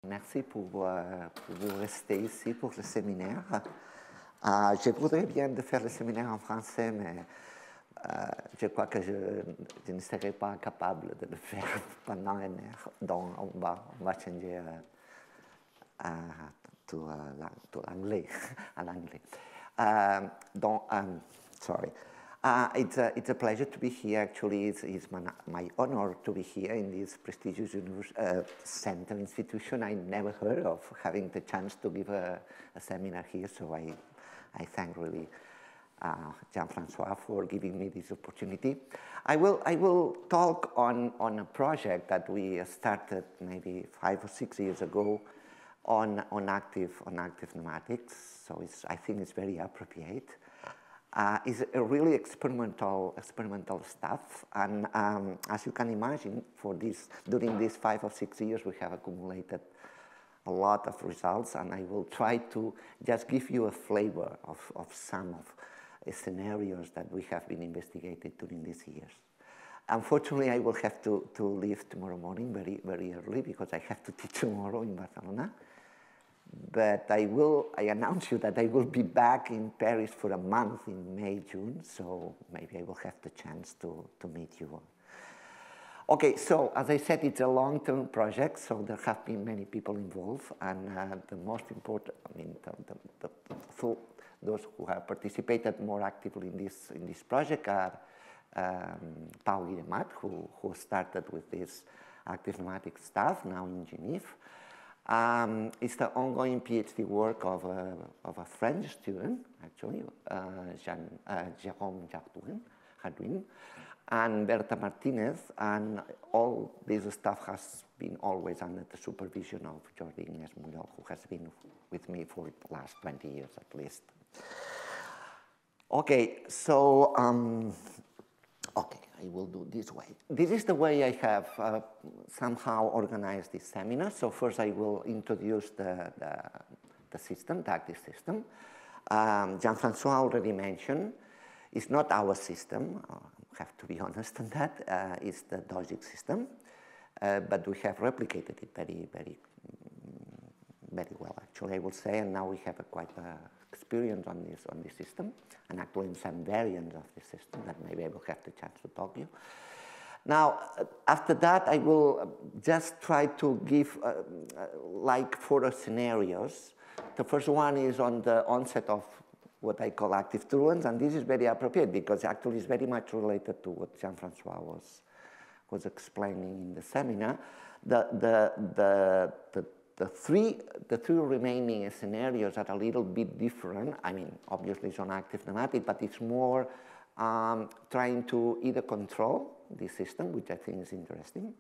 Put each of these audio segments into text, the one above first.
Merci pour vous rester ici pour le séminaire. Je voudrais bien de faire le séminaire en français, mais je crois que je ne serai pas capable de le faire pendant une heure. Donc, on va changer tout l'anglais, à l'anglais. Donc, sorry. It's a pleasure to be here. Actually, it's my honor to be here in this prestigious center institution. I never heard of having the chance to give a seminar here, so I thank really Jean-François for giving me this opportunity. I will talk on a project that we started maybe 5 or 6 years ago on active nematics. So I think it's very appropriate. It's a really experimental stuff, and as you can imagine, during these 5 or 6 years, we have accumulated a lot of results, and I will try to just give you a flavor of some of the scenarios that we have been investigating during these years. Unfortunately, I will have to leave tomorrow morning very early because I have to teach tomorrow in Barcelona. But I announce you that I will be back in Paris for a month in May, June, so maybe I will have the chance to meet you all. Okay, so as I said, it's a long-term project, so there have been many people involved, and the most important, I mean, those who have participated more actively in this project are Paul Guillemat, who started with this active pneumatic stuff, now in Geneva. It's the ongoing PhD work of a French student, actually, Jérôme Jardouin, and Berta Martinez, and all this stuff has been always under the supervision of Jordi Ines-Muyol, who has been with me for the last 20 years at least. Okay, so, okay, I will do this way. This is the way I have somehow organized this seminar. So first I will introduce the system, the active system. Jean-François already mentioned, it's not our system, I have to be honest on that, it's the Dogic system, but we have replicated it very well, actually, I will say, and now we have quite experience on this system, and actually in some variants of the system that maybe I will have the chance to talk to you. Now, after that, I will just try to give like 4 scenarios. The first one is on the onset of what I call active truants, and this is very appropriate because actually it's very much related to what Jean-François was explaining in the seminar. The three remaining scenarios are a little bit different. I mean, obviously it's on active pneumatic, but it's more trying to either control the system, which I think is interesting,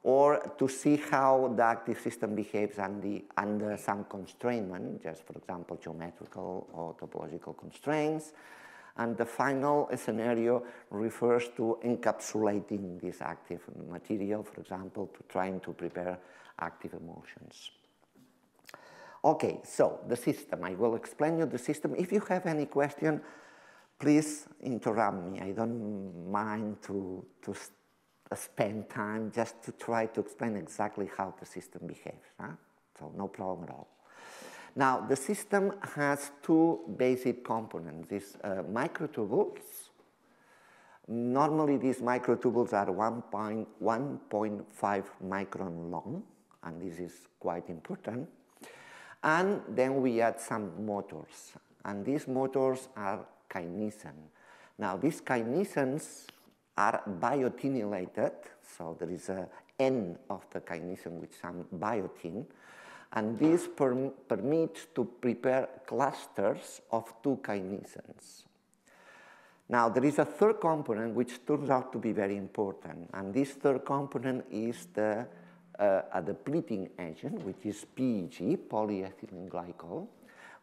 or to see how the active system behaves under some constraint, just for example, geometrical or topological constraints. And the final scenario refers to encapsulating this active material, for example, to trying to prepare active emulsions. Okay, so the system. I will explain you the system. If you have any question, please interrupt me. I don't mind to spend time just to try to explain exactly how the system behaves. Huh? So no problem at all. Now, the system has 2 basic components. These microtubules. Normally, these microtubules are 1.5 micron long, and this is quite important. And then we add some motors, and these motors are kinesin. Now, these kinesins are biotinylated, so there is an end of the kinesin with some biotin, and this permits to prepare clusters of 2 kinesins. Now, there is a third component which turns out to be very important, and this third component is a depleting agent, which is PEG, polyethylene glycol,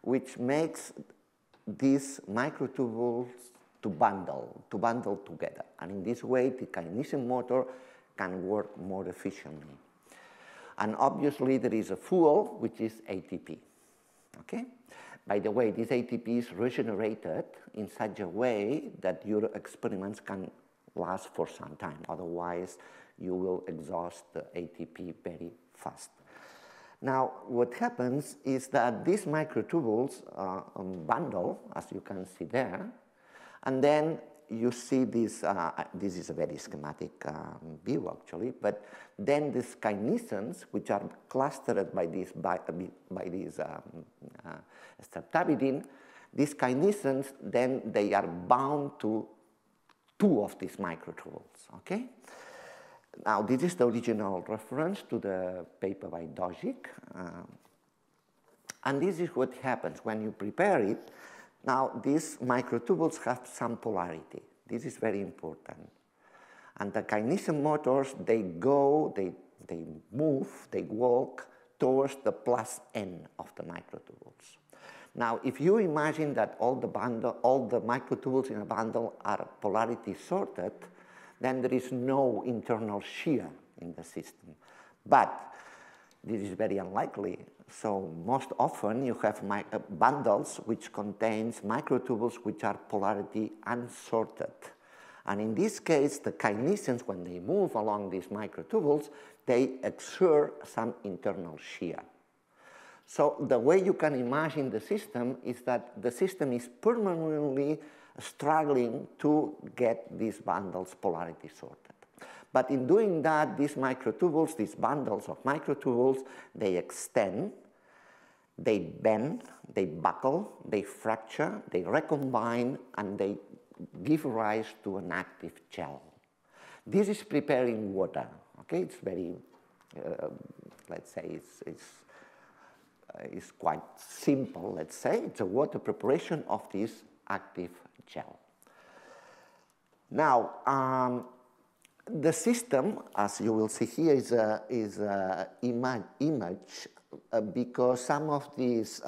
which makes these microtubules to bundle together. And in this way, the kinesin motor can work more efficiently. And obviously, there is a fuel, which is ATP. Okay? By the way, this ATP is regenerated in such a way that your experiments can last for some time. Otherwise, you will exhaust the ATP very fast. Now, what happens is that these microtubules bundle, as you can see there, and then you see this, this is a very schematic view actually, but then these kinesins, which are clustered by this streptavidin, these kinesins, then they are bound to two of these microtubules, okay? Now, this is the original reference to the paper by Dogic, and this is what happens when you prepare it. Now, these microtubules have some polarity. This is very important. And the kinesin motors, they go, they move, they walk towards the plus N of the microtubules. Now, if you imagine that all the microtubules in a bundle are polarity sorted, then there is no internal shear in the system. But this is very unlikely. So most often you have bundles which contains microtubules which are polarity unsorted. And in this case, the kinesins, when they move along these microtubules, they exert some internal shear. So the way you can imagine the system is that the system is permanently struggling to get these bundles polarity sorted. But in doing that, these microtubules, these bundles of microtubules, they extend, they bend, they buckle, they fracture, they recombine, and they give rise to an active gel. This is preparing water, okay? It's very, let's say, it's quite simple, let's say. It's a water preparation of this active gel. Now, the system, as you will see here, is a image because some of these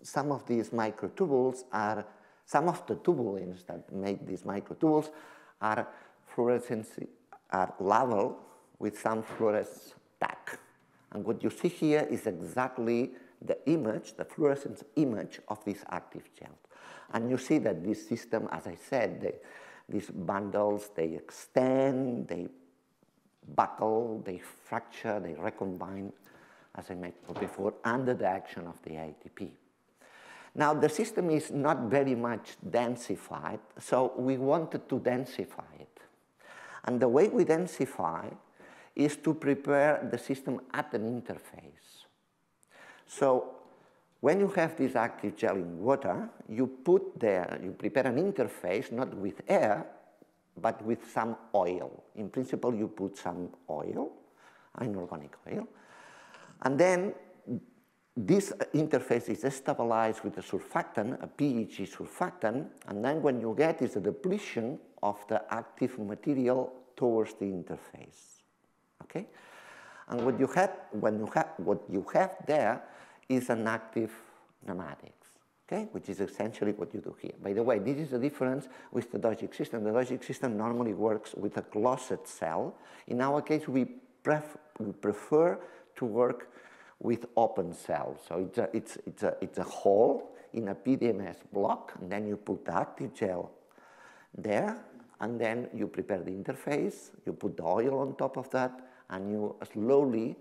microtubules are, some of the tubulins that make these microtubules are level with some fluorescence tag. And what you see here is exactly the image, the fluorescence image of this active gel. And you see that this system, as I said, these bundles, they extend, they buckle, they fracture, they recombine, as I mentioned before, under the action of the ATP. Now, the system is not very much densified, so we wanted to densify it. And the way we densify is to prepare the system at an interface. So when you have this active gel in water, you put there, you prepare an interface, not with air, but with some oil. In principle, you put some oil, inorganic oil, and then this interface is stabilized with a surfactant, a PEG surfactant, and then when you get is a depletion of the active material towards the interface. Okay? And what you have there is an active nematics, okay? Which is essentially what you do here. By the way, this is the difference with the Dogic system. The Dogic system normally works with a closed cell. In our case, we prefer to work with open cells. So it's a hole in a PDMS block, and then you put the active gel there, and then you prepare the interface, you put the oil on top of that, and you slowly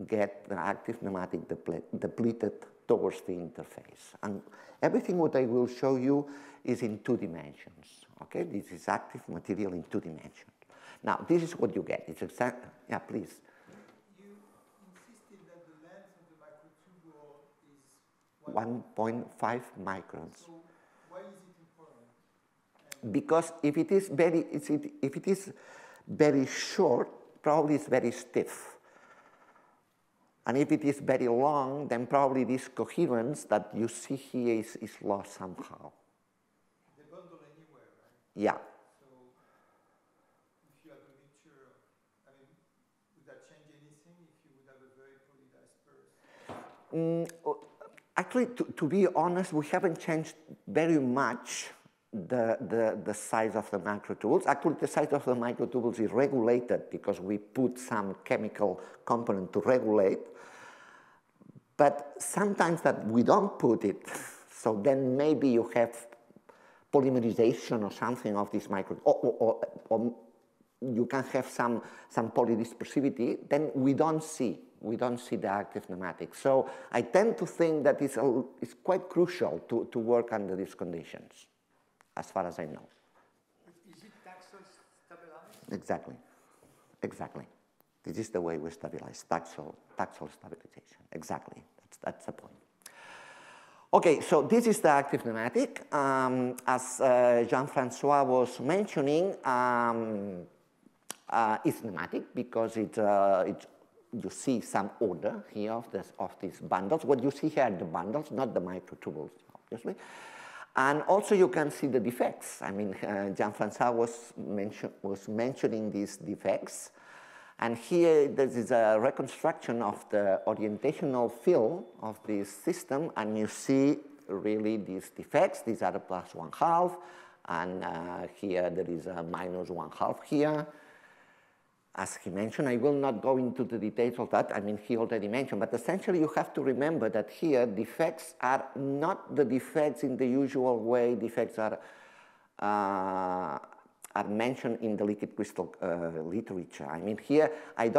get the active nematic depleted towards the interface. And everything what I will show you is in 2 dimensions, okay? This is active material in 2 dimensions. Now, this is what you get. It's exact, yeah, please. You insisted that the length of the microtubule is 1.5 microns. So why is it important? Because if it is very short, probably it's very stiff. And if it is very long, then probably this coherence that you see here is lost somehow. They bundle anywhere, right? Yeah. So if you have a mixture, I mean, would that change anything if you would have a very polydispersed? Actually, to be honest, we haven't changed very much the size of the microtubules. Actually, the size of the microtubules is regulated because we put some chemical component to regulate. But sometimes that we don't put it, so then maybe you have polymerization or something of this or you can have some polydispersivity, then we don't see We don't see the active nematics. So I tend to think that it's quite crucial to work under these conditions, as far as I know. Is it taxol stabilized? Exactly. Exactly. This is the way we stabilize, taxol stabilization. Exactly. That's the point. Okay, so this is the active nematic. As Jean-François was mentioning, it's nematic because you see some order here of these bundles. What you see here are the bundles, not the microtubules, obviously. And also you can see the defects. I mean, Jean-François was mentioning these defects. And here there is a reconstruction of the orientational field of this system, and you see really these defects. These are the +1/2, and here there is a -1/2 here. As he mentioned, I will not go into the details of that. I mean, he already mentioned, but essentially you have to remember that here defects are not the defects in the usual way defects are mentioned in the liquid crystal literature. I mean, here I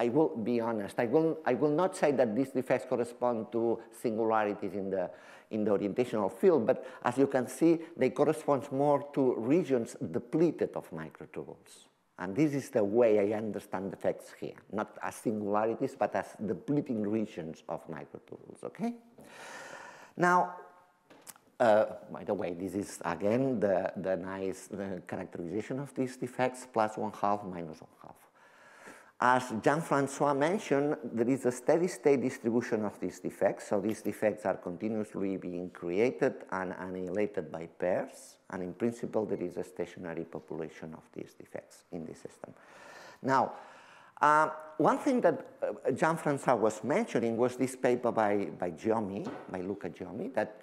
will be honest. I will not say that these defects correspond to singularities in the orientational field, but as you can see, they correspond more to regions depleted of microtubules. And this is the way I understand defects here, not as singularities, but as depleting regions of microtubules, okay? Now, by the way, this is again the nice characterization of these defects, +1/2, -1/2. As Jean-François mentioned, there is a steady state distribution of these defects. So these defects are continuously being created and annihilated by pairs. And in principle, there is a stationary population of these defects in the system. Now, one thing that Jean-François was mentioning was this paper by Luca Giomi, that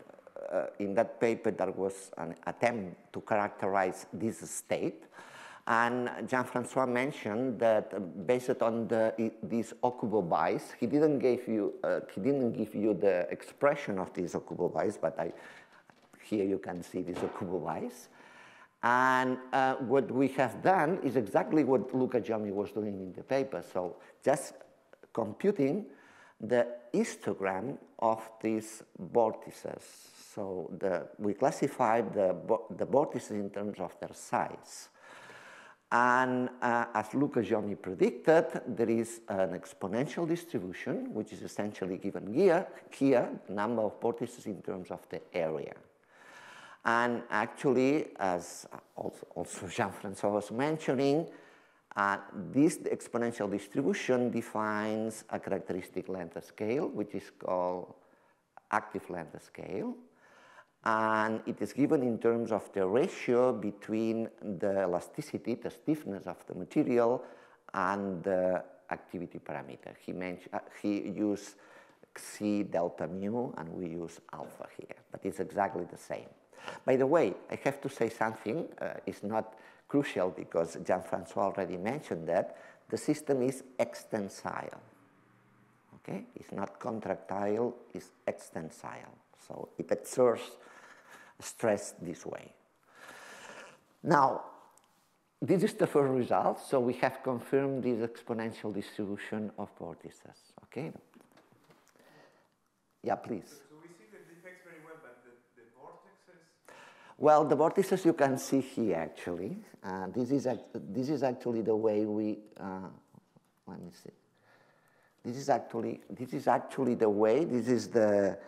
in that paper there was an attempt to characterize this state. And Jean-François mentioned that based on these Okubo-Bies, he didn't give you the expression of these Okubo-Bies, but here you can see these Okubo-Bies. And what we have done is exactly what Luca Giomi was doing in the paper. So just computing the histogram of these vortices. So we classified the vortices in terms of their size. And as Luca Giomi predicted, there is an exponential distribution, which is essentially given here, the number of vortices in terms of the area. And actually, as also Jean-François was mentioning, this exponential distribution defines a characteristic length scale, which is called active length scale. And it is given in terms of the ratio between the elasticity, the stiffness of the material, and the activity parameter. He used C delta mu, and we use alpha here, but it's exactly the same. By the way, I have to say something. It's not crucial because Jean-François already mentioned that the system is extensile. Okay, it's not contractile; it's extensile. So it exerts stress this way. Now, this is the first result. So we have confirmed this exponential distribution of vortices. Okay. Yeah, please. So we see the defects very well, but the vortices? Well, the vortices you can see here actually. This is actually the way we. Let me see. This is actually the way. This is the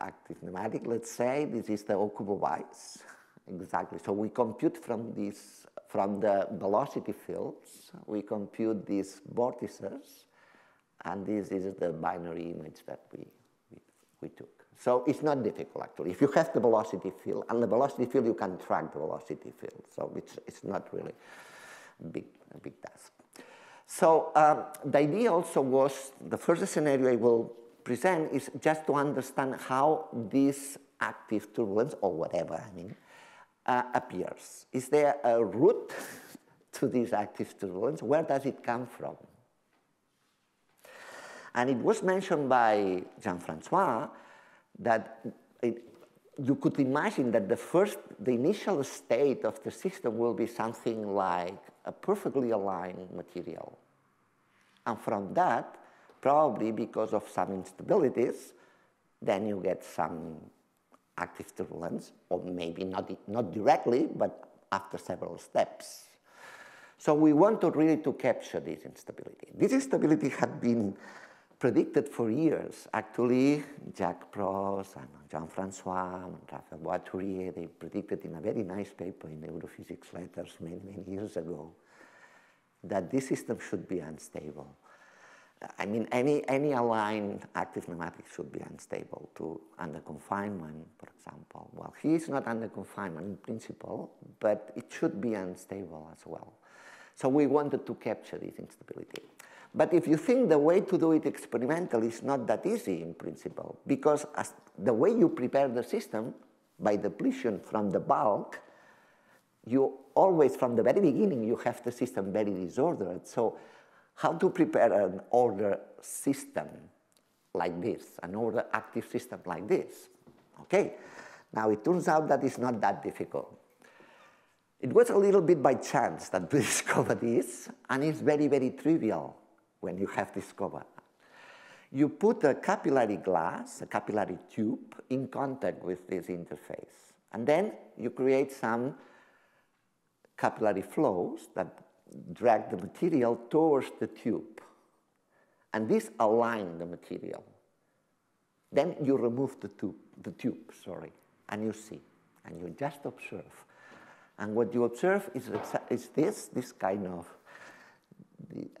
active nematic, let's say. This is the Okubo-Bies. Exactly. So we compute from the velocity fields, we compute these vortices, and this is the binary image that we took. So it's not difficult, actually. If you have the velocity field, and the velocity field, you can track the velocity field. So it's not really a big task. So the idea also was, the first scenario I will present is just to understand how this active turbulence, or whatever, I mean, appears. Is there a root to this active turbulence? Where does it come from? And it was mentioned by Jean-François that you could imagine that the initial state of the system will be something like a perfectly aligned material. And from that, probably because of some instabilities, then you get some active turbulence, or maybe not directly, but after several steps. So we wanted really to capture this instability. This instability had been predicted for years. Actually, Jacques Prost and Jean-François and Raphael Boistorier, they predicted in a very nice paper in Neurophysics Letters many, many years ago that this system should be unstable. I mean, any aligned active nematic should be unstable under confinement, for example. Well, he is not under confinement in principle, but it should be unstable as well. So we wanted to capture this instability. But if you think the way to do it experimentally is not that easy in principle, because the way you prepare the system by depletion from the bulk, you always, from the very beginning, you have the system very disordered. So how to prepare an order system like this, an order active system like this? Okay, now it turns out that it's not that difficult. It was a little bit by chance that we discovered this, and it's very, very trivial when you have discovered. You put a capillary glass, a capillary tube, in contact with this interface, and then you create some capillary flows that drag the material towards the tube, and this aligns the material. Then you remove the tube, and you see, and you just observe. And what you observe is this kind of,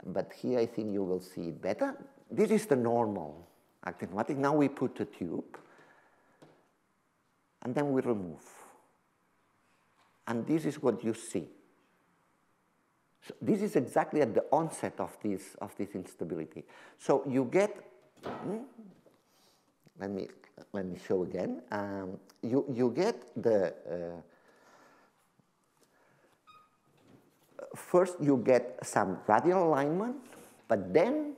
but here I think you will see it better. This is the normal active nematic. Now we put the tube, and then we remove. And this is what you see. So this is exactly at the onset of this instability. So you get, let me show again. You get the, first you get some radial alignment, but then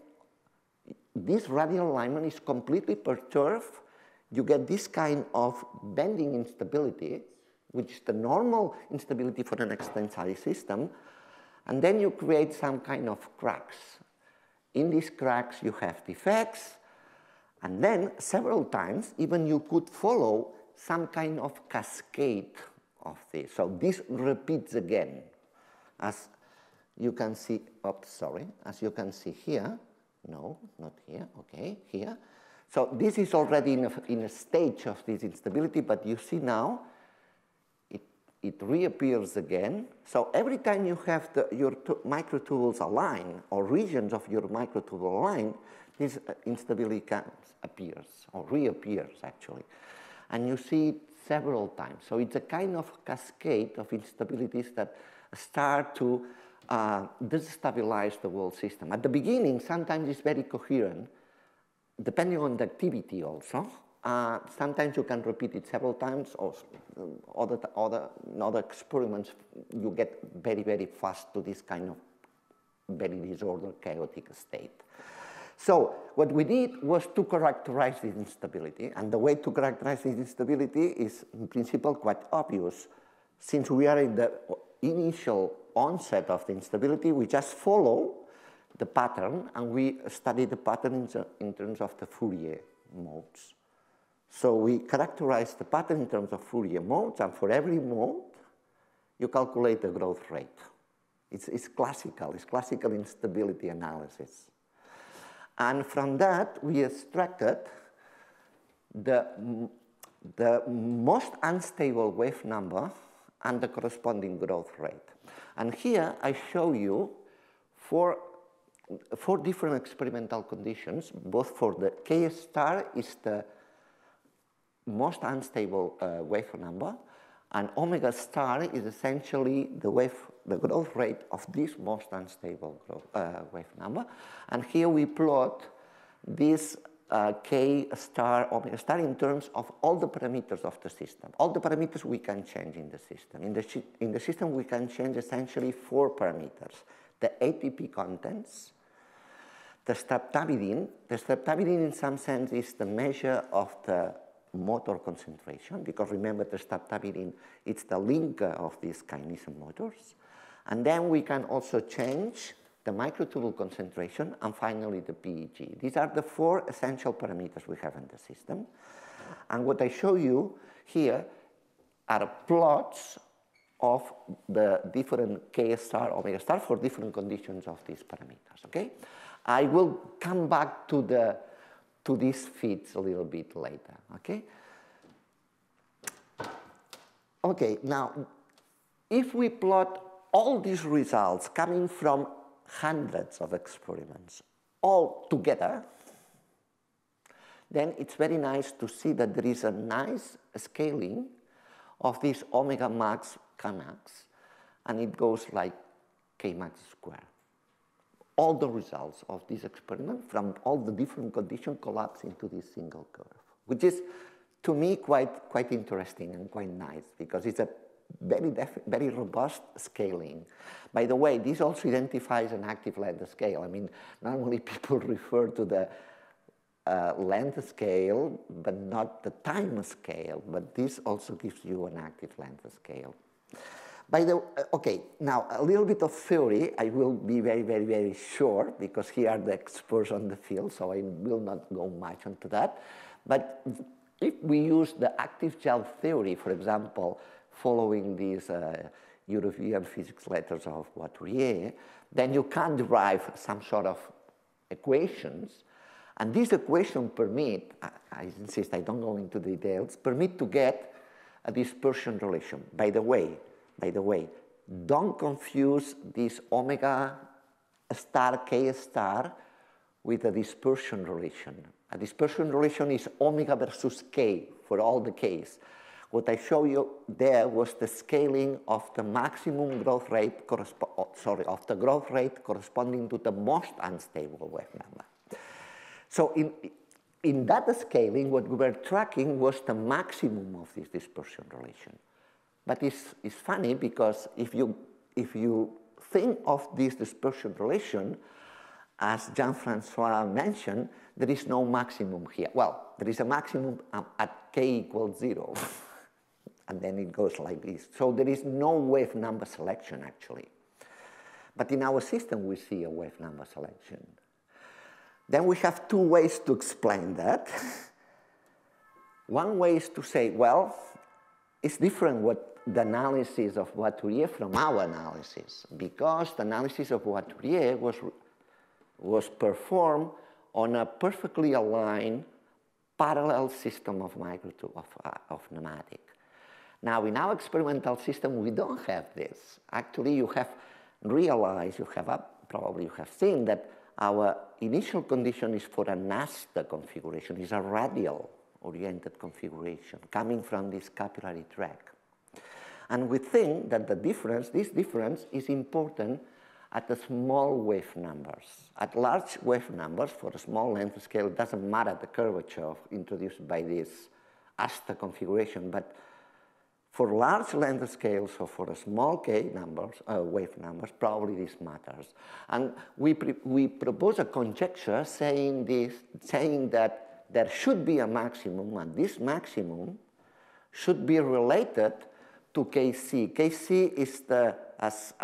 this radial alignment is completely perturbed. You get this kind of bending instability, which is the normal instability for an extensile system. And then you create some kind of cracks. In these cracks, you have defects. And then, several times, even you could follow some kind of cascade of this. So this repeats again. As you can see, as you can see here. No, not here, okay, here. So this is already in a stage of this instability, but you see now, it reappears again. So every time you have your microtubules aligned, or regions of your microtubule aligned, this instability appears, or reappears actually. And you see it several times. So it's a kind of cascade of instabilities that start to destabilize the whole system. At the beginning, sometimes it's very coherent, depending on the activity also. Sometimes you can repeat it several times, or other experiments, you get very, very fast to this kind of very disordered, chaotic state. So what we did was to characterize this instability, and the way to characterize this instability is, in principle, quite obvious. Since we are in the initial onset of the instability, we just follow the pattern, and we study the pattern in terms of the Fourier modes. So we characterize the pattern in terms of Fourier modes, and for every mode, you calculate the growth rate. It's classical instability analysis. And from that, we extracted the most unstable wave number and the corresponding growth rate. And here I show you four different experimental conditions, both for the K star is the most unstable wave number, and omega star is essentially the growth rate of this most unstable wave number. And here we plot this K star, omega star in terms of all the parameters of the system. All the parameters we can change in the system. In the system we can change essentially 4 parameters. The ATP contents, the streptavidin. The streptavidin in some sense is the measure of the motor concentration, because remember the stabtabilin, it's the linker of these kinesin motors. And then we can also change the microtubule concentration, and finally the PEG. These are the 4 essential parameters we have in the system. And what I show you here are plots of the different K star, omega star for different conditions of these parameters, okay? I will come back to these feeds a little bit later, okay? Okay, now, if we plot all these results coming from hundreds of experiments all together, then it's very nice to see that there is a nice scaling of this omega max Kmax, and it goes like Kmax squared. All the results of this experiment from all the different conditions collapse into this single curve, which is, to me, quite interesting and quite nice, because it's a very robust scaling. By the way, this also identifies an active length scale. I mean, normally people refer to the length scale, but not the time scale, but this also gives you an active length scale. Okay, now a little bit of theory. I will be very short, because here are the experts on the field, so I will not go much into that. But if we use the active gel theory, for example, following these European physics letters of Voiturier, then you can derive some sort of equations. And these equations permit, I insist, I don't go into details, permit to get a dispersion relation. By the way, don't confuse this omega star K star with a dispersion relation. A dispersion relation is omega versus K for all the Ks. What I show you there was the scaling of the maximum growth rate, of the growth rate corresponding to the most unstable wave number. So in that scaling, what we were tracking was the maximum of this dispersion relation. But it's funny, because if you think of this dispersion relation, as Jean-François mentioned, there is no maximum here. Well, there is a maximum at K equals 0. And then it goes like this. So there is no wave number selection, actually. But in our system, we see a wave number selection. Then we have 2 ways to explain that. One way is to say, well, it's different what the analysis of Voiturier from our analysis, because the analysis of Voiturier was performed on a perfectly aligned parallel system of microtubule of pneumatic. Now, in our experimental system, we don't have this. Actually, you have realized, probably you have seen that our initial condition is for an ASTA configuration, is a radial-oriented configuration coming from this capillary tract. And we think that this difference is important at the small wave numbers. At large wave numbers, for a small length scale, it doesn't matter the curvature introduced by this ASTA configuration, but for large length scales, or for a small K numbers, wave numbers, probably this matters. And we propose a conjecture saying that there should be a maximum, and this maximum should be related to Kc. Kc is the, as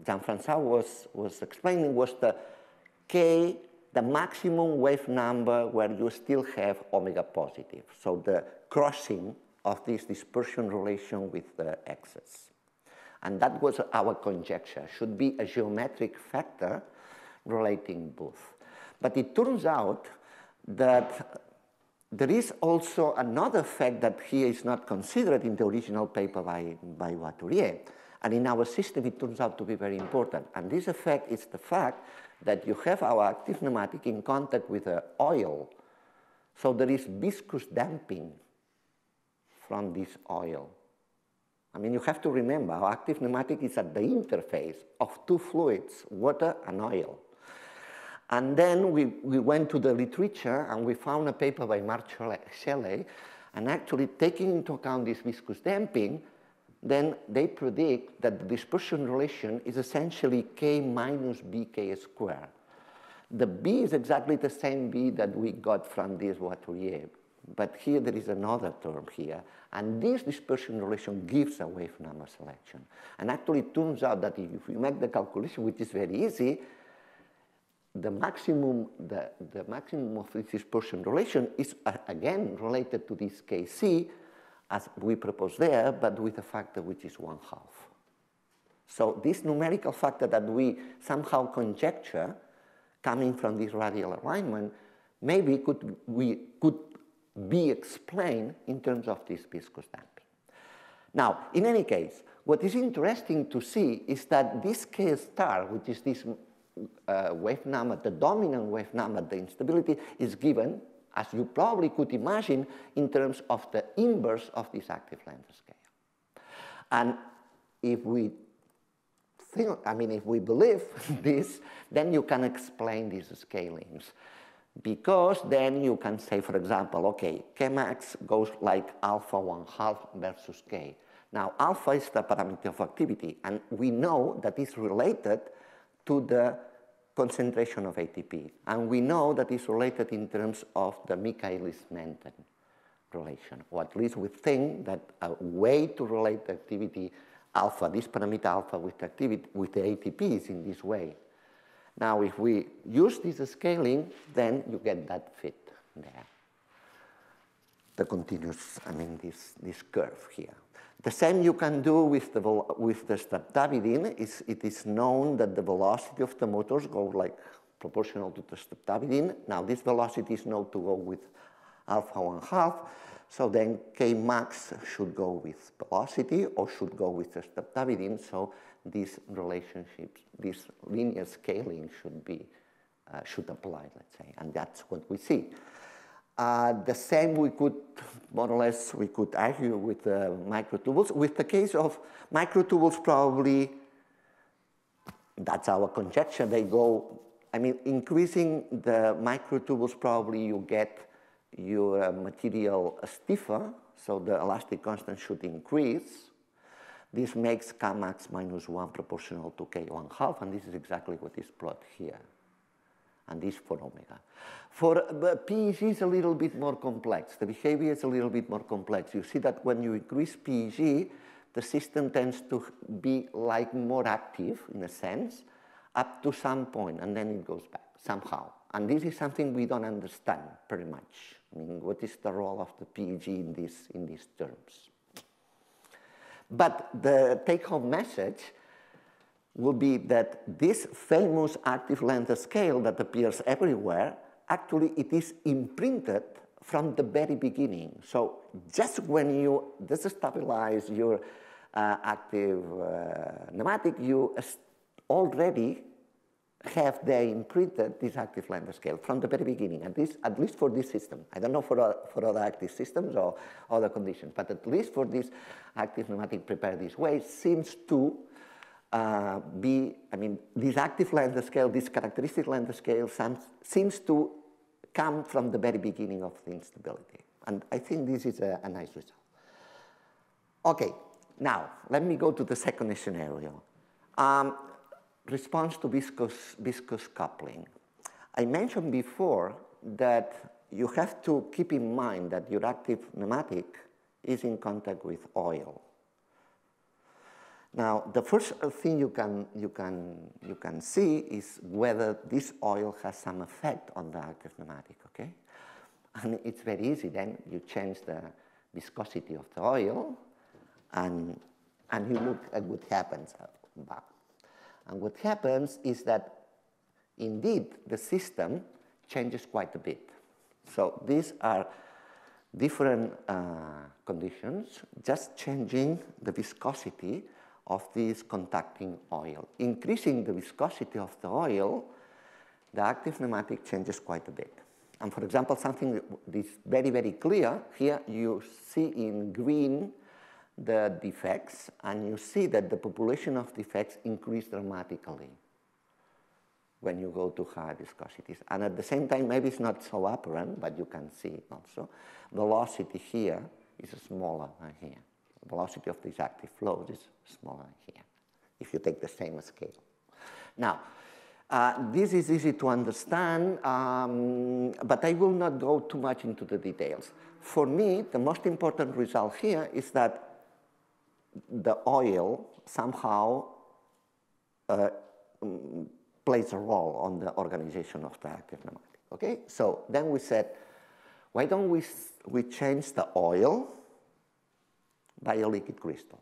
Jean-François was explaining, was the K, the maximum wave number where you still have omega positive. So the crossing of this dispersion relation with the excess. And that was our conjecture, should be a geometric factor relating both. But it turns out that there is also another fact that here is not considered in the original paper by Voiturier. And in our system, it turns out to be very important. And this effect is the fact that you have our active pneumatic in contact with the oil. So there is viscous damping from this oil. I mean, you have to remember, our active pneumatic is at the interface of 2 fluids, water and oil. And then we went to the literature, and we found a paper by Marc Shelley, and actually taking into account this viscous damping, then they predict that the dispersion relation is essentially K minus BK squared. The B is exactly the same B that we got from this Voiturier but here there is another term here. And this dispersion relation gives a wave number selection. And actually it turns out that if we make the calculation, which is very easy, the maximum of this dispersion relation is again related to this Kc as we propose there, but with a factor which is 1/2. So this numerical factor that we somehow conjecture coming from this radial alignment maybe could be explained in terms of this viscous damping. Now, in any case, what is interesting to see is that this K star, which is this wave number, the dominant wave number, the instability, is given, as you probably could imagine, in terms of the inverse of this active length scale. And if we think, if we believe this, then you can explain these scalings. Because then you can say, for example, okay, Kmax goes like alpha 1/2 versus K. Now, alpha is the parameter of activity, and we know that it's related to the concentration of ATP. And we know that it's related in terms of the Michaelis-Menten relation, or at least we think that a way to relate the activity alpha, this parameter alpha with the activity, with the ATP is in this way. Now, if we use this scaling, then you get that fit there. The continuous, this curve here. The same you can do with the streptavidin. It is known that the velocity of the motors go like proportional to the streptavidin. Now, this velocity is known to go with alpha 1/2. So then Kmax should go with velocity or should go with the streptavidin. So these relationships, this linear scaling should apply, let's say, and that's what we see. The same we could, more or less, we could argue with the microtubules. With the case of microtubules, probably, that's our conjecture, they go, increasing the microtubules, probably you get your material stiffer, so the elastic constant should increase. This makes Kmax -1 proportional to K 1/2, and this is exactly what is plotted here. And this for omega. For PEG is a little bit more complex. The behavior is a little bit more complex. You see that when you increase PEG, the system tends to be like more active, in a sense, up to some point, and then it goes back somehow. And this is something we don't understand very much. What is the role of the PEG in these terms? But the take-home message will be that this famous active length scale that appears everywhere, actually it is imprinted from the very beginning. So just when you destabilize your active nematic, you already have there imprinted this active length scale from the very beginning, at least for this system. I don't know for other active systems or other conditions, but at least for this active nematic prepared this way seems to this active length scale, this characteristic length scale seems to come from the very beginning of the instability. And I think this is a nice result. Okay, now let me go to the second scenario. Response to viscous coupling. I mentioned before that you have to keep in mind that your active nematic is in contact with oil. Now, the first thing you can see is whether this oil has some effect on the active nematic, okay? And it's very easy then. You change the viscosity of the oil, and you look at what happens. And what happens is that, indeed, the system changes quite a bit. So these are different conditions, just changing the viscosity of this contacting oil. Increasing the viscosity of the oil, the active nematic changes quite a bit. And for example, something that is very, very clear, here you see in green the defects, and you see that the population of defects increase dramatically when you go to higher viscosities. And at the same time, maybe it's not so apparent, but you can see it also. Velocity here is smaller than here. The velocity of these active flows is smaller than here, if you take the same scale. Now, This is easy to understand, but I will not go too much into the details. For me, the most important result here is that the oil somehow plays a role on the organization of the active nematic. Okay, so then we said, why don't we change the oil by a liquid crystal?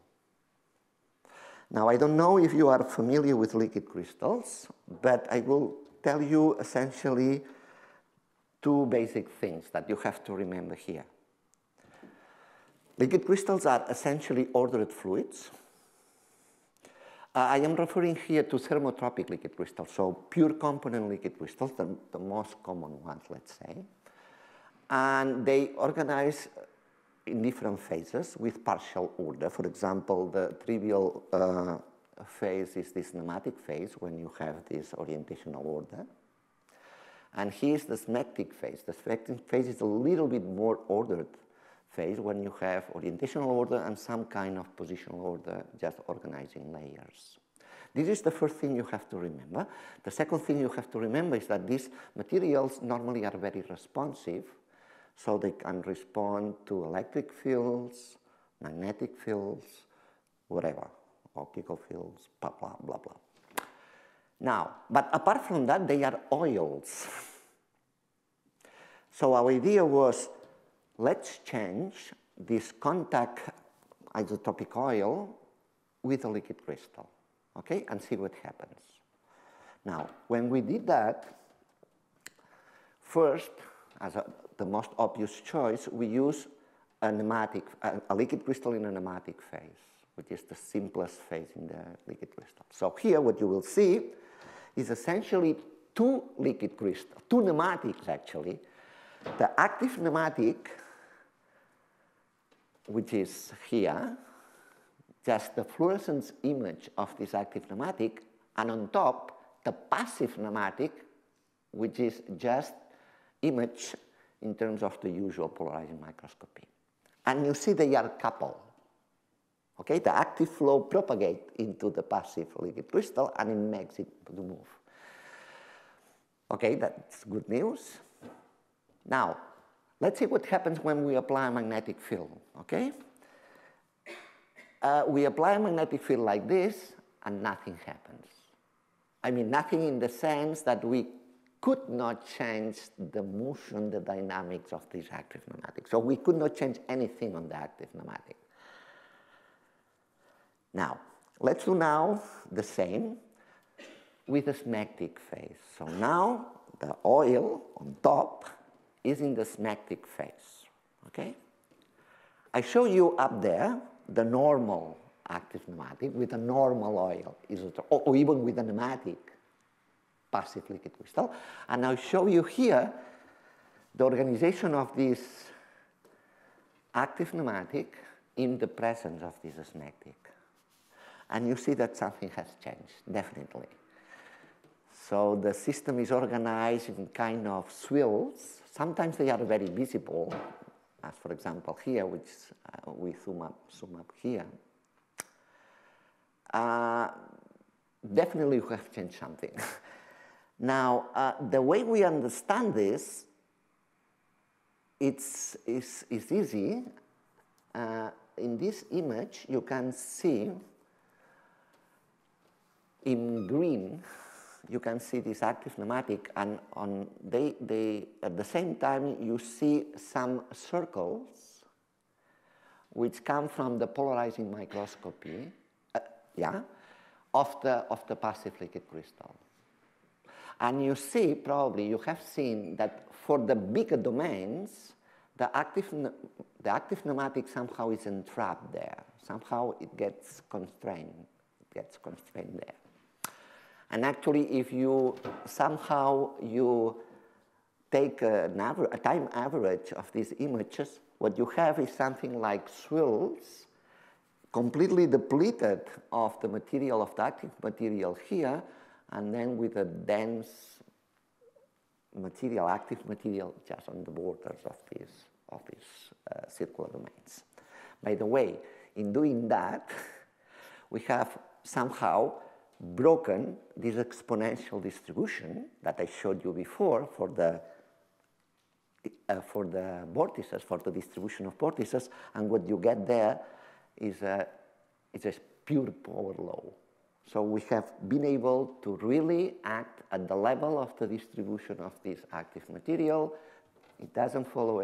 Now, I don't know if you are familiar with liquid crystals, but I will tell you essentially two basic things that you have to remember here. Liquid crystals are essentially ordered fluids. I am referring here to thermotropic liquid crystals, so pure component liquid crystals, the most common ones, let's say. And they organize in different phases with partial order. For example, the trivial phase is this nematic phase when you have this orientational order. And here's the smectic phase. The smectic phase is a little bit more ordered phase when you have orientational order and some kind of positional order just organizing layers. This is the first thing you have to remember. The second thing you have to remember is that these materials normally are very responsive, so they can respond to electric fields, magnetic fields, whatever, optical fields, blah, blah, blah, blah. Now, but apart from that, they are oils. So our idea was, let's change this contact isotopic oil with a liquid crystal, okay, and see what happens. Now, when we did that, first, as the most obvious choice, we use a liquid crystal in a nematic phase, which is the simplest phase in the liquid crystal. So here, what you will see is essentially two liquid crystals, two nematics actually. The active nematic, which is here, just the fluorescence image of this active nematic, and on top, the passive nematic, which is just image in terms of the usual polarizing microscopy. And you see they are coupled. Okay, the active flow propagates into the passive liquid crystal and it makes it to move. Okay, that's good news. Now, let's see what happens when we apply a magnetic field, okay? We apply a magnetic field like this and nothing happens. I mean, nothing in the sense that we could not change the motion, the dynamics of this active nematic. So we could not change anything on the active nematic. Now, let's do now the same with the smectic phase. So now the oil on top is in the smectic phase, okay? I show you up there the normal active nematic with a normal oil, or even with a nematic passive liquid crystal. And I'll show you here the organization of this active nematic in the presence of this smectic. And you see that something has changed, definitely. So the system is organized in kind of swirls. Sometimes they are very visible, as for example here, which we zoom up here. Definitely we have changed something. Now, the way we understand this, it's easy. In this image, you can see in green, you can see this active nematic, and at the same time, you see some circles which come from the polarizing microscopy, of the passive liquid crystal. And you see, probably, you have seen that for the bigger domains, the active nematic somehow is entrapped there. Somehow it gets constrained. It gets constrained there. And actually, if you somehow take a time average of these images, what you have is something like swirls, completely depleted of the material, of the active material here, and then with a dense material, active material, just on the borders of these circular domains. By the way, in doing that, we have somehow broken this exponential distribution that I showed you before for the vortices, for the distribution of vortices, and what you get there is a pure power law. So we have been able to really act at the level of the distribution of this active material. It doesn't follow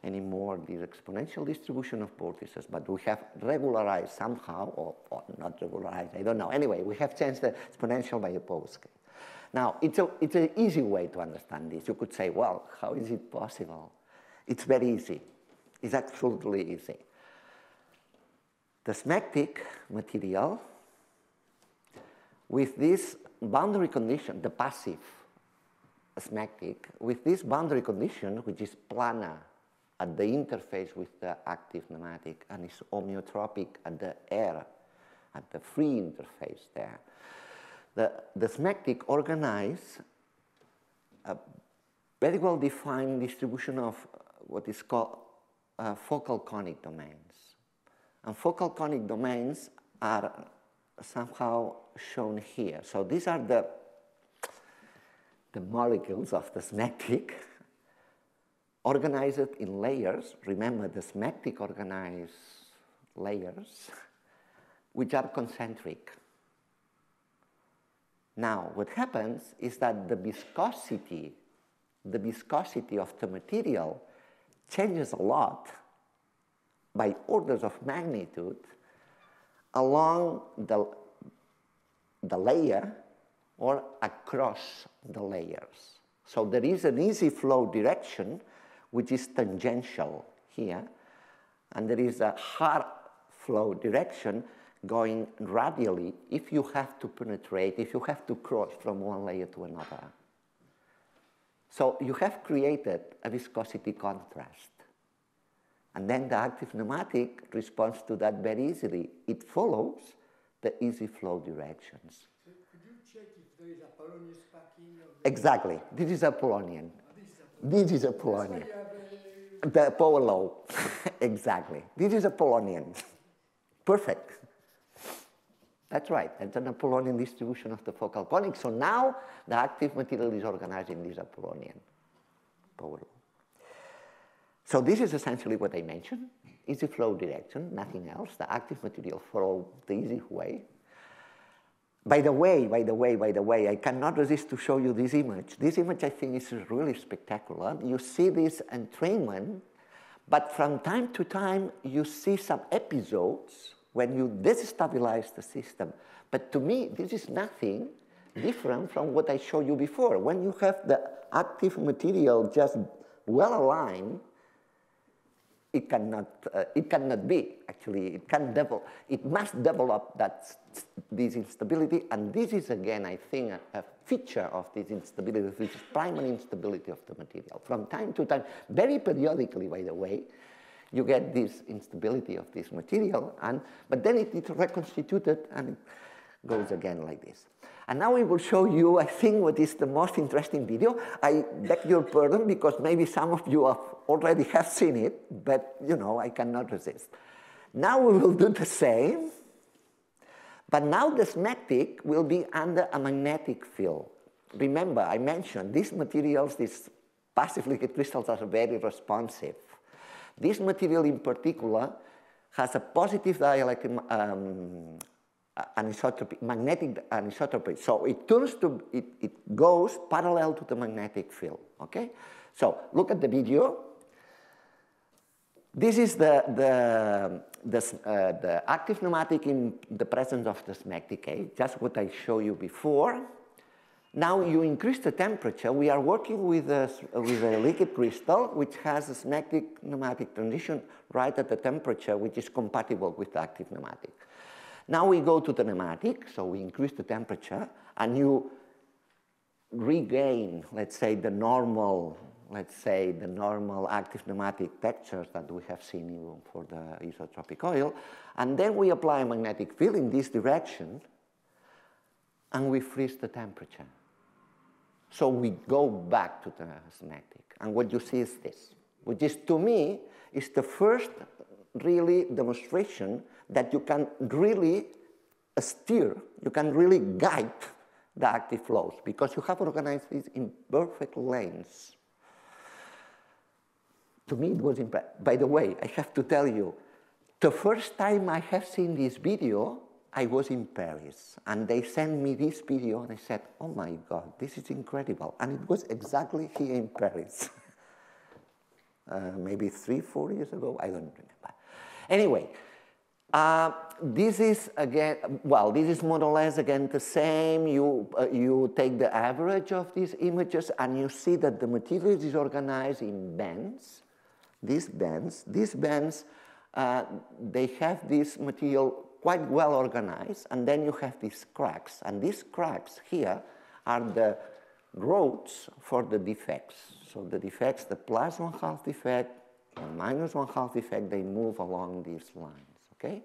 anymore this exponential distribution of vortices, but we have regularized somehow, or not regularized, I don't know. Anyway, we have changed the exponential by a power scale. Now, it's an easy way to understand this. You could say, well, how is it possible? It's very easy. It's absolutely easy. The smectic material, with this boundary condition, the passive smectic, with this boundary condition, which is planar at the interface with the active nematic and is homeotropic at the air, at the free interface there, the smectic organize a very well-defined distribution of what is called focal conic domains. And focal conic domains are somehow shown here. So these are the molecules of the smectic organized in layers. Remember, the smectic organize layers which are concentric. Now, what happens is that the viscosity of the material changes a lot by orders of magnitude along the layer or across the layers. So there is an easy flow direction which is tangential here, and there is a hard flow direction going radially if you have to penetrate, if you have to cross from one layer to another. So you have created a viscosity contrast. And then the active nematic responds to that very easily. It follows the easy flow directions. So could you check if there is a Polonius packing? Exactly. This is a Polonian. This is a Polonian. The power law. Exactly. This is a Polonian. Perfect. That's right. That's an Apollonian distribution of the focal conic. So now the active material is organized in this Apollonian power law. So this is essentially what I mentioned. Easy flow direction, nothing else. The active material follows the easy way. By the way, I cannot resist to show you this image. This image, I think, is really spectacular. You see this entrainment, but from time to time, you see some episodes when you destabilize the system. But to me, this is nothing different from what I showed you before. When you have the active material just well aligned, it cannot be, actually. It must develop this instability, and this is, again, I think, a feature of this instability, which is primary instability of the material. From time to time, very periodically, by the way, you get this instability of this material, but then it is reconstituted and it goes again like this. And now we will show you, I think, what is the most interesting video. I beg your pardon because maybe some of you already have seen it, but you know, I cannot resist. Now we will do the same, but now the smectic will be under a magnetic field. Remember, I mentioned these materials, these passive liquid crystals are very responsive. This material in particular has a positive dielectric anisotropy, magnetic anisotropy. So it goes parallel to the magnetic field, okay? So look at the video. This is the active nematic in the presence of the smectic, just what I showed you before. Now you increase the temperature. We are working with a liquid crystal which has a smectic nematic transition right at the temperature which is compatible with the active nematic. Now we go to the nematic, so we increase the temperature, and you regain, let's say, the normal active nematic textures that we have seen even for the isotropic oil, and then we apply a magnetic field in this direction, and we freeze the temperature. So we go back to the smectic, and what you see is this, which is, to me, is the first really demonstration that you can really steer, you can really guide the active flows because you have organized this in perfect lanes. To me, it was impressive. By the way, I have to tell you, the first time I have seen this video, I was in Paris, and they sent me this video, and I said, oh my God, this is incredible. And it was exactly here in Paris. Maybe 3-4 years ago, I don't remember. Anyway, this is again, well, this is more or less again the same. You take the average of these images, and you see that the material is organized in bands. These bands, they have this material quite well organized, and then you have these cracks. And these cracks here are the roads for the defects. So the defects, the plus 1/2 defect and minus 1/2 defect, they move along these lines, okay?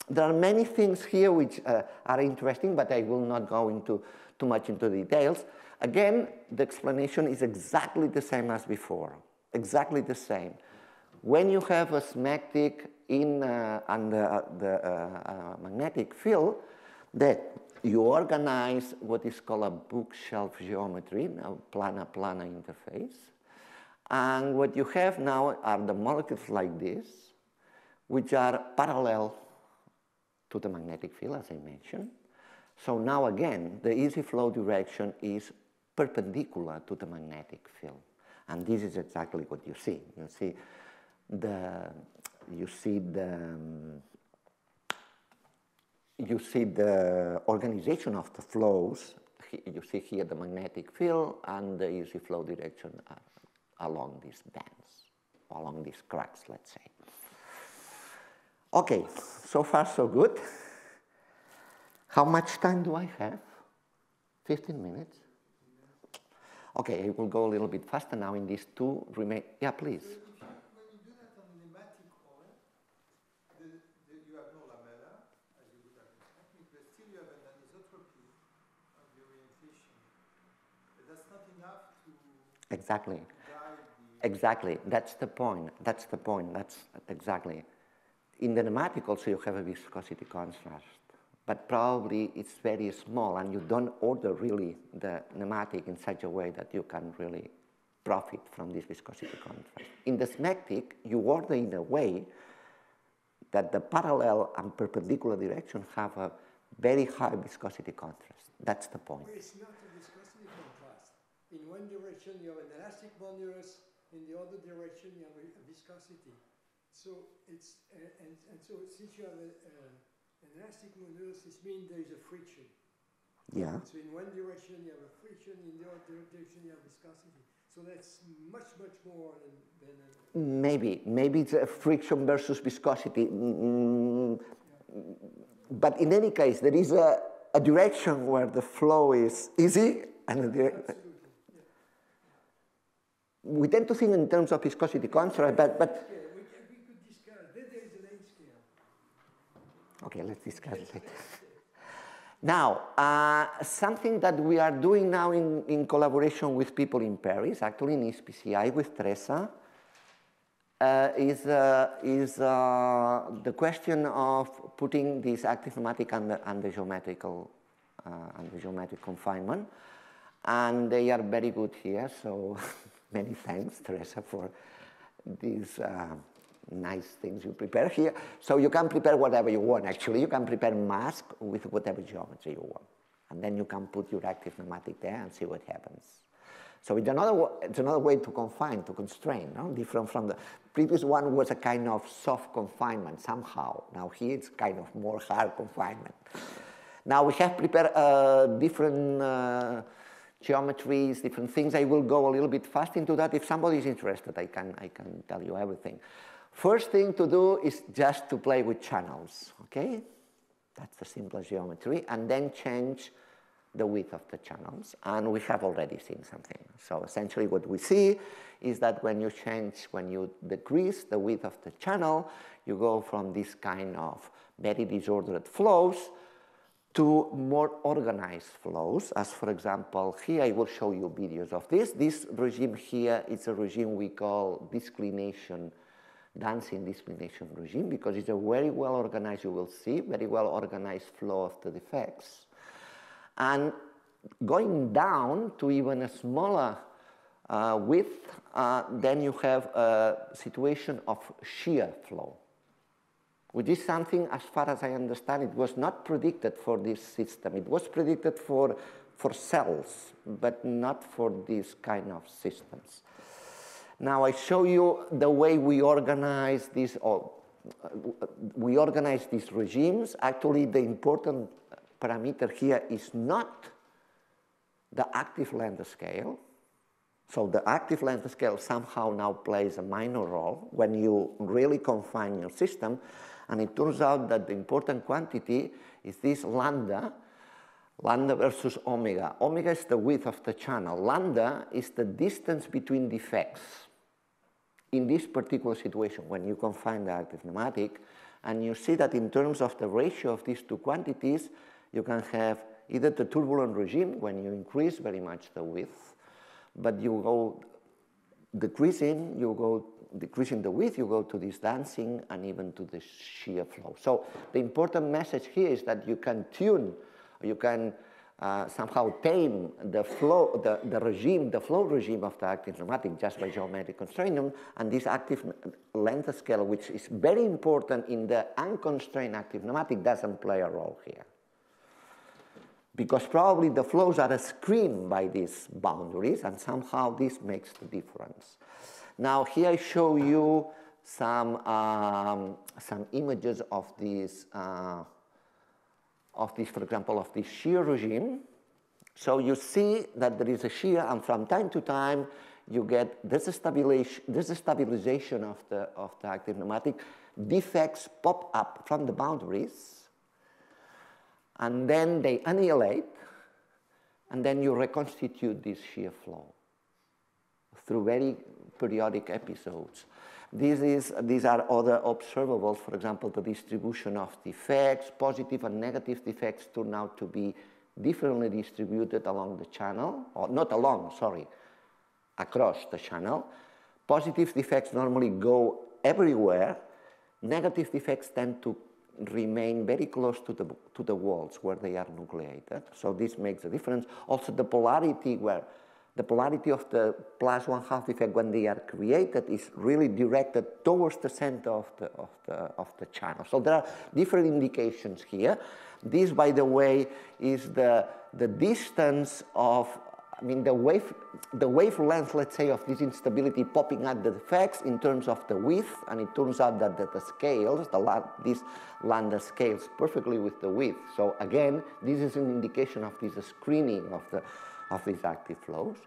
There are many things here which are interesting, but I will not go into too much into details. Again, the explanation is exactly the same as before, exactly the same. When you have a schematic under the magnetic field, that you organize what is called a bookshelf geometry, now planar-planar interface. And what you have now are the molecules like this, which are parallel to the magnetic field, as I mentioned. So now again, the easy flow direction is perpendicular to the magnetic field. And this is exactly what you see. You see the organization of the flows. You see here the magnetic field and the easy flow direction along these bands, along these cracks, let's say. Okay, so far so good. How much time do I have? 15 minutes? Okay, I will go a little bit faster now in these two remain. Yeah, please. When you do that on the nematic molle, you have no lamella, as you would have expected, but still you have an anisotropy of the orientation. But that's not enough to Exactly. guide the... Exactly. That's the point. That's the point. That's exactly. In the nematic also you have a viscosity contrast, but probably it's very small and you don't order really the nematic in such a way that you can really profit from this viscosity contrast. In the schematic, you order in a way that the parallel and perpendicular direction have a very high viscosity contrast. That's the point. Well, it's not a viscosity contrast. In one direction you have an elastic modulus, in the other direction you have a viscosity. So it's and so since you have an elastic modulus, this means there is a friction. Yeah. So in one direction you have a friction, in the other direction you have viscosity. So that's much more than Maybe it's a friction versus viscosity. But in any case, there is a direction where the flow is easy and a direction. We tend to think in terms of viscosity contrast, but we could discuss. Then there is a length scale. okay, let's discuss it later. Now, something that we are doing now in collaboration with people in Paris, actually in SPCI with Teresa, is the question of putting this active nematic under geometric confinement. And they are very good here, so many thanks, Teresa, for these nice things you prepare here. So you can prepare whatever you want, actually. You can prepare mask with whatever geometry you want. And then you can put your active nematic there and see what happens. So it's another way to confine, to constrain, no? Different from the previous one was a kind of soft confinement somehow. Now here it's kind of more hard confinement. Now we have prepared different geometries, different things. I will go a little bit fast into that. If somebody is interested, I can tell you everything. First thing to do is just to play with channels, okay? That's the simplest geometry, and then change the width of the channels, and we have already seen something. So essentially what we see is that when you decrease the width of the channel, you go from this kind of very disordered flows to more organized flows, as for example, here I will show you videos of this. This regime here is a regime we call disclination dancing disciplination regime, because it's a very well organized, you will see, very well organized flow of the defects. And going down to even a smaller width, then you have a situation of shear flow, which is something, as far as I understand, it was not predicted for this system. It was predicted for cells, but not for these kind of systems. Now I show you the way we organize these, we organize these regimes. Actually, the important parameter here is not the active length scale. So the active length scale somehow now plays a minor role when you really confine your system. And it turns out that the important quantity is this lambda versus omega. Omega is the width of the channel. Lambda is the distance between defects in this particular situation when you confine the active pneumatic. And you see that in terms of the ratio of these two quantities, you can have either the turbulent regime when you increase very much the width, but you go decreasing the width, you go to this dancing and even to the shear flow. So the important message here is that you can tune, you can somehow tame the flow, the flow regime of the active pneumatic just by geometric constraint, and this active length scale, which is very important in the unconstrained active pneumatic, doesn't play a role here, because probably the flows are screened by these boundaries, and somehow this makes the difference. Now here I show you some images of this, for example, of this shear regime. So you see that there is a shear, and from time to time you get destabilization of the active pneumatic. Defects pop up from the boundaries, and then they annihilate, and then you reconstitute this shear flow through very periodic episodes. These are other observables. For example, the distribution of defects, positive and negative defects turn out to be differently distributed along the channel, or not along, sorry, across the channel. Positive defects normally go everywhere. Negative defects tend to remain very close to the walls where they are nucleated. So this makes a difference. Also, the polarity of the +1/2 defect when they are created is really directed towards the center of the channel. So there are different indications here. This, by the way, is the distance of, I mean, the wavelength, let's say, of this instability popping at the defects in terms of the width, and it turns out that the scales, this lambda scales perfectly with the width. So again, this is an indication of this screening of these active flows.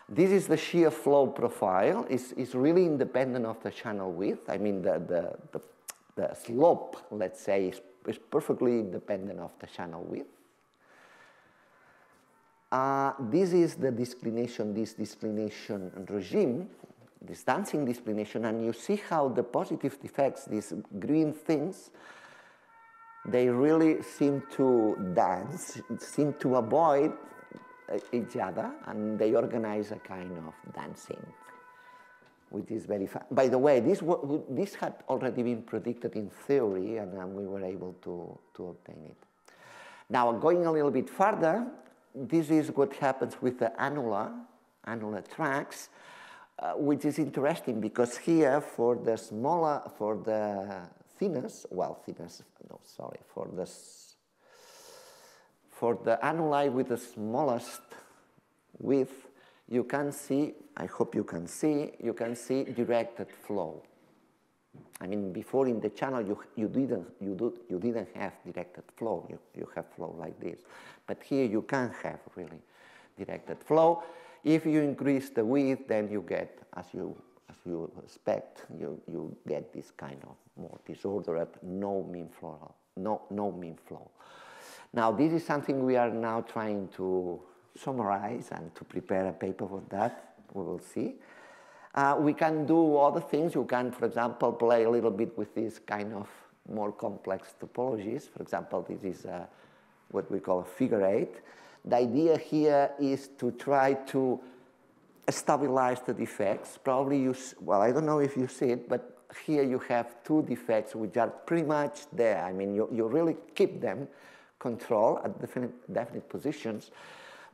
This is the shear flow profile. It's really independent of the channel width. I mean, the slope, let's say, is perfectly independent of the channel width. This is the declination, this declination regime, this dancing declination, and you see how the positive defects, these green things, they really seem to dance, seem to avoid each other, and they organize a kind of dancing, which is very fun. By the way, this had already been predicted in theory, and we were able to obtain it. Now, going a little bit further, this is what happens with the annular tracks, which is interesting because here for the annuli with the smallest width, you can see, I hope you can see directed flow. I mean, before in the channel you didn't have directed flow. You have flow like this, but here you can have really directed flow. If you increase the width, then you get, as you expect, you get this kind of more disordered, no mean flow. Now, this is something we are now trying to summarize and to prepare a paper for that. We will see. We can do other things. You can, for example, play a little bit with this kind of more complex topologies. For example, this is what we call a figure 8. The idea here is to try to stabilize the defects. Probably well, I don't know if you see it, but here you have two defects which are pretty much there. I mean, you really keep them control at definite positions.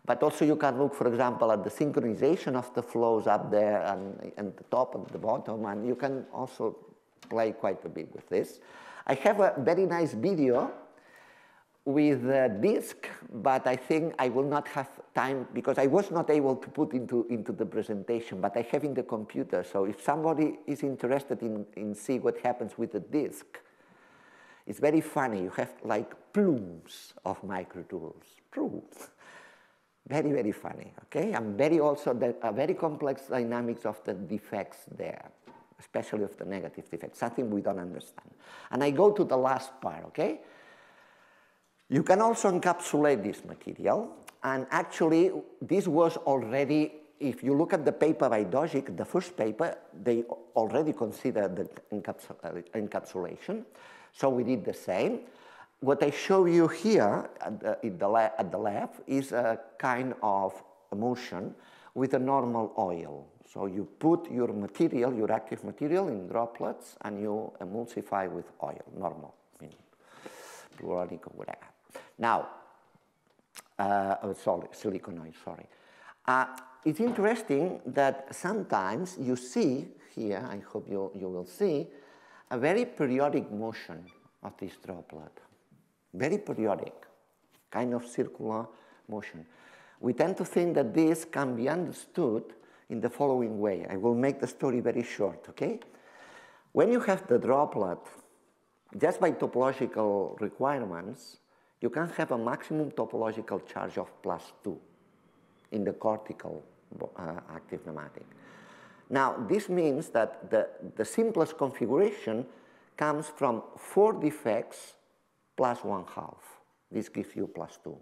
But also you can look, for example, at the synchronization of the flows up there and the top and the bottom, and you can also play quite a bit with this. I have a very nice video with a disk, but I think I will not have time because I was not able to put into the presentation, but I have in the computer. So if somebody is interested in see what happens with the disk, it's very funny. You have like plumes of microtubules. Plumes. Very, very funny, okay? And very also, a very complex dynamics of the defects there, especially of the negative defects, something we don't understand. And I go to the last part, okay? You can also encapsulate this material, and actually, this was already, if you look at the paper by Dogic, the first paper, they already considered the encapsulation, so we did the same. What I show you here at the left is a kind of emulsion with a normal oil. So you put your material, your active material in droplets and you emulsify with oil, normal, I mean, pluralic or whatever. Now, silicone oil, sorry. It's interesting that sometimes you see here, I hope you will see, a very periodic motion of this droplet. Very periodic, kind of circular motion. We tend to think that this can be understood in the following way. I will make the story very short, okay? When you have the droplet, just by topological requirements, you can have a maximum topological charge of +2 in the cortical active nematic. Now, this means that the simplest configuration comes from 4 defects plus 1/2. This gives you +2.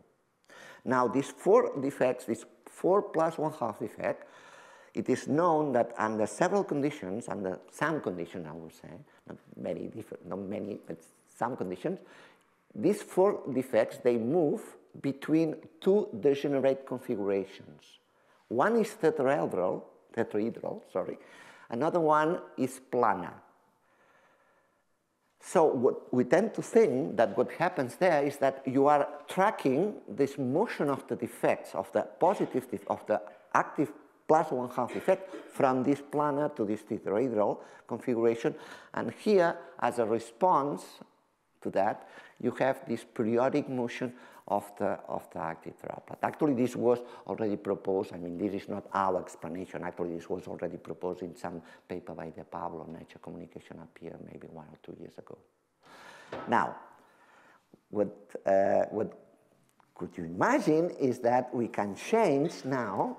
Now, these 4 defects, this 4 plus 1/2 defect, it is known that under several conditions, under some conditions, I would say, not many, but some conditions, these 4 defects, they move between 2 degenerate configurations. One is tetrahedral, another one is planar. So what we tend to think that what happens there is that you are tracking this motion of the defects, of the positive, of the active plus 1/2 effect from this planar to this tetrahedral configuration. And here, as a response to that, you have this periodic motion of the active droplet. Actually, this was already proposed. I mean, this is not our explanation. Actually, this was already proposed in some paper by De Pablo, Nature Communication, up here maybe 1 or 2 years ago. Now, what could you imagine is that we can change now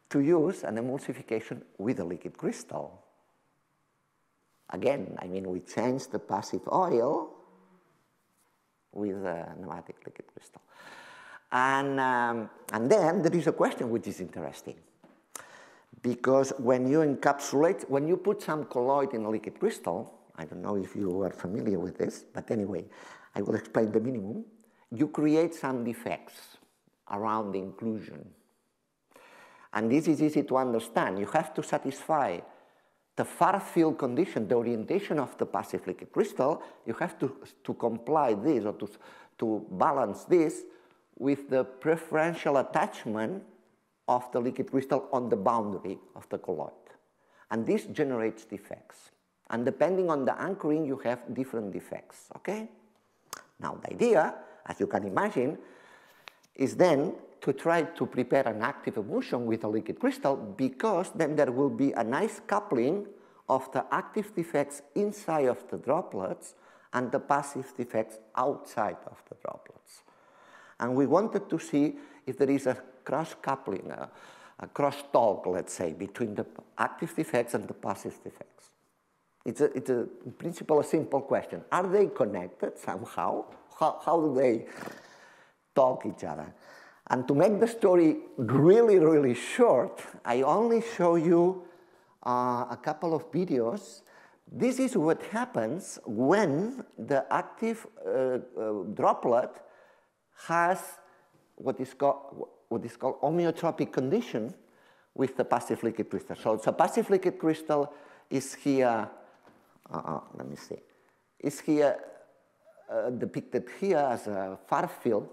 to use an emulsification with a liquid crystal. Again, I mean, we change the passive oil with a nematic liquid crystal. And then there is a question which is interesting. Because when you encapsulate, when you put some colloid in a liquid crystal, I don't know if you are familiar with this, but anyway, I will explain the minimum. You create some defects around the inclusion. And this is easy to understand. You have to satisfy the far field condition, the orientation of the passive liquid crystal. You have to comply this or to balance this with the preferential attachment of the liquid crystal on the boundary of the colloid. And this generates defects. And depending on the anchoring, you have different defects, okay? Now, the idea, as you can imagine, is then to try to prepare an active emulsion with a liquid crystal, because then there will be a nice coupling of the active defects inside of the droplets and the passive defects outside of the droplets. And we wanted to see if there is a cross-coupling, a cross-talk, let's say, between the active defects and the passive defects. It's in principle, a simple question. Are they connected somehow? How do they talk each other? And to make the story really, really short, I only show you a couple of videos. This is what happens when the active droplet has what is called homeotropic condition with the passive liquid crystal. So it's a passive liquid crystal is here, let me see, is here depicted here as a far field,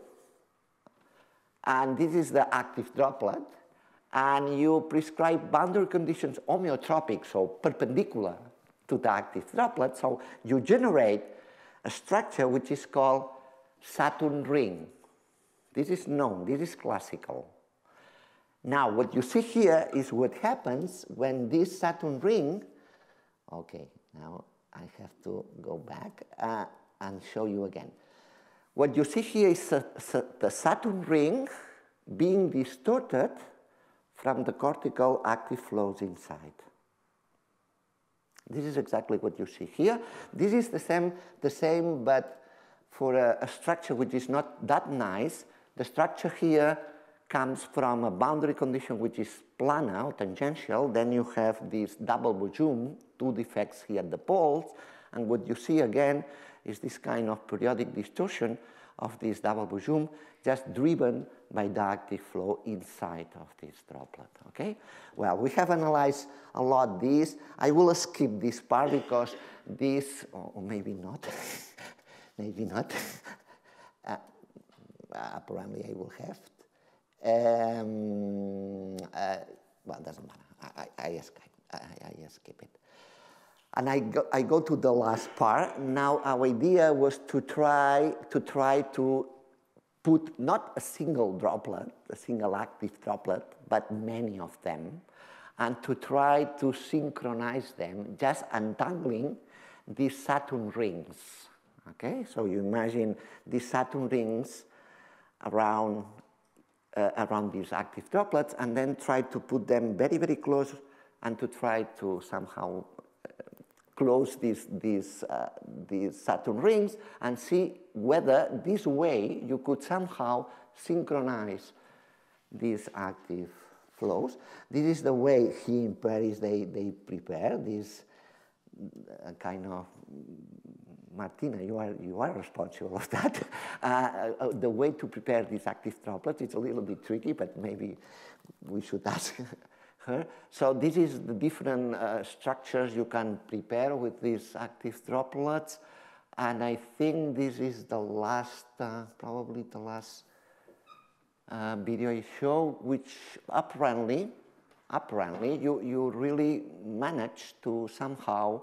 and this is the active droplet, and you prescribe boundary conditions homeotropic, so perpendicular to the active droplet, so you generate a structure which is called Saturn ring. This is known, this is classical. Now, what you see here is what happens when this Saturn ring, okay, now I have to go back and show you again. What you see here is the Saturn ring being distorted from the cortical active flows inside. This is exactly what you see here. This is the same, but for a structure which is not that nice. The structure here comes from a boundary condition which is planar or tangential. Then you have this double boson, two defects here at the poles, and what you see again is this kind of periodic distortion of this double boson, just driven by the active flow inside of this droplet, okay? Well, we have analyzed a lot this. I will skip this part because this, or maybe not, maybe not. Apparently I will have. Well, it doesn't matter. I skip it. And I go to the last part. Now our idea was to try to put not a single droplet, a single active droplet, but many of them, and to try to synchronize them, just untangling these Saturn rings. Okay, so you imagine these Saturn rings around these active droplets, and then try to put them very, very close, and to try to somehow close these Saturn rings and see whether this way you could somehow synchronize these active flows. This is the way here in Paris they prepare this kind of, Martina, you are responsible of that. The way to prepare these active droplets, it's a little bit tricky, but maybe we should ask her. So this is the different structures you can prepare with these active droplets. And I think this is the last, probably the last video I show, which apparently you really managed to somehow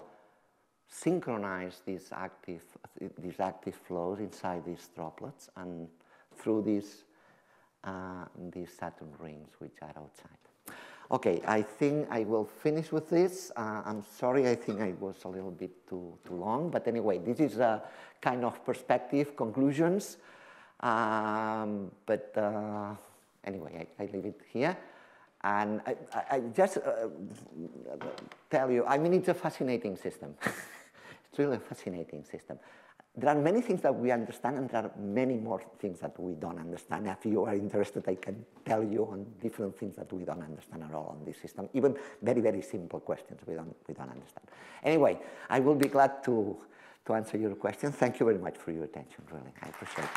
synchronize these active flows inside these droplets and through these Saturn rings which are outside. Okay, I think I will finish with this. I'm sorry, I think I was a little bit too long, but anyway, this is a kind of perspective, conclusions. But anyway, I leave it here. And I just tell you, I mean, it's a fascinating system. It's really a fascinating system. There are many things that we understand, and there are many more things that we don't understand. If you are interested, I can tell you on different things that we don't understand at all on this system. Even very, very simple questions we don't understand. Anyway, I will be glad to answer your questions. Thank you very much for your attention, really. I appreciate it.